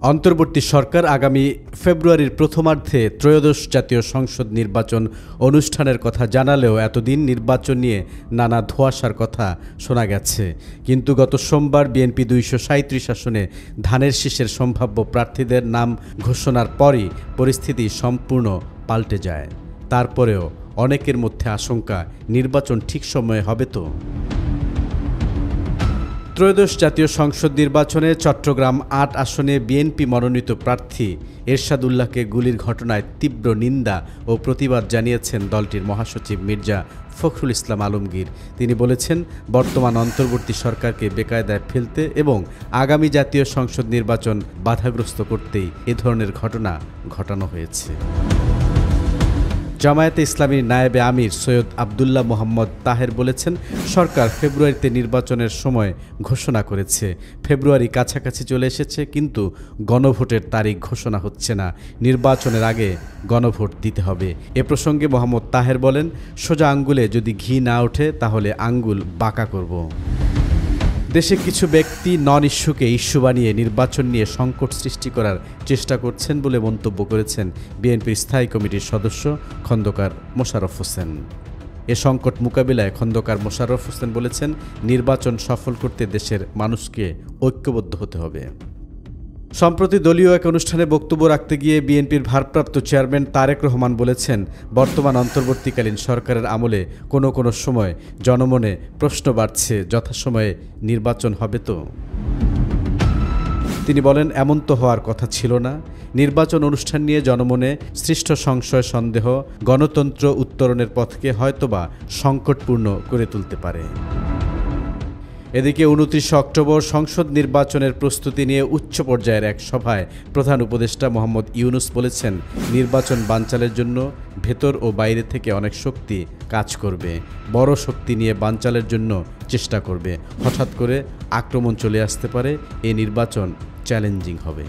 অন্তর্বর্তী সরকার আগামী ফেব্রুয়ারির প্রথমার্ধে ত্রয়োদশ জাতীয় সংসদ নির্বাচন অনুষ্ঠানের কথা জানালেও এতদিন নির্বাচন নিয়ে নানা ধোঁয়াশার কথা শোনা গেছে। কিন্তু গত সোমবার বিএনপি 237 আসনে ধানের শীষের সম্ভাব্য প্রার্থীদের নাম ঘোষণার পরই পরিস্থিতি সম্পূর্ণ পাল্টে যায়। তারপরেও অনেকের মধ্যে আশঙ্কা, নির্বাচন ঠিক সময়ে হবে তো? ত্রয়োদশ জাতীয় সংসদ নির্বাচনে চট্টগ্রাম ৮ আসনে বিএনপি মনোনীত প্রার্থী এরশাদ উল্লাহকে গুলির ঘটনায় তীব্র নিন্দা ও প্রতিবাদ জানিয়েছেন দলটির মহাসচিব মির্জা ফখরুল ইসলাম আলমগীর। তিনি বলেছেন, বর্তমান অন্তর্বর্তী সরকারকে বেকায়দায় ফেলতে এবং আগামী জাতীয় সংসদ নির্বাচন বাধাগ্রস্ত করতেই এ ধরনের ঘটনা ঘটানো হয়েছে। জামায়াতে ইসলামীর নায়েবে আমির সৈয়দ আবদুল্লাহ মোহাম্মদ তাহের বলেছেন, সরকার ফেব্রুয়ারিতে নির্বাচনের সময় ঘোষণা করেছে। ফেব্রুয়ারি কাছাকাছি চলে এসেছে, কিন্তু গণভোটের তারিখ ঘোষণা হচ্ছে না। নির্বাচনের আগে গণভোট দিতে হবে। এ প্রসঙ্গে মোহাম্মদ তাহের বলেন, সোজা আঙ্গুলে যদি ঘি না ওঠে তাহলে আঙ্গুল বাঁকা করব। দেশে কিছু ব্যক্তি নন ইস্যুকে ইস্যু বানিয়ে নির্বাচন নিয়ে সংকট সৃষ্টি করার চেষ্টা করছেন বলে মন্তব্য করেছেন বিএনপির স্থায়ী কমিটির সদস্য খন্দকার মোশাররফ হোসেন। এ সংকট মোকাবিলায় খন্দকার মোশাররফ হোসেন বলেছেন, নির্বাচন সফল করতে দেশের মানুষকে ঐক্যবদ্ধ হতে হবে। সম্প্রতি দলীয় এক অনুষ্ঠানে বক্তব্য রাখতে গিয়ে বিএনপির ভারপ্রাপ্ত চেয়ারম্যান তারেক রহমান বলেছেন, বর্তমান অন্তর্বর্তীকালীন সরকারের আমলে কোনো কোনো সময় জনমনে প্রশ্ন বাড়ছে, যথাসময়ে নির্বাচন হবে তো? তিনি বলেন, এমন তো হওয়ার কথা ছিল না। নির্বাচন অনুষ্ঠান নিয়ে জনমনে সৃষ্ট সংশয়, সন্দেহ গণতন্ত্র উত্তরণের পথকে হয়তোবা সংকটপূর্ণ করে তুলতে পারে। এদিকে 29 অক্টোবর সংসদ নির্বাচনের প্রস্তুতি নিয়ে উচ্চ পর্যায়ের এক সভায় প্রধান উপদেষ্টা মোহাম্মদ ইউনূস বলেছেন, নির্বাচন বানচালের জন্য ভেতর ও বাইরে থেকে অনেক শক্তি কাজ করবে। বড় শক্তি নিয়ে বানচালের জন্য চেষ্টা করবে। হঠাৎ করে আক্রমণ চলে আসতে পারে। এই নির্বাচন চ্যালেঞ্জিং হবে।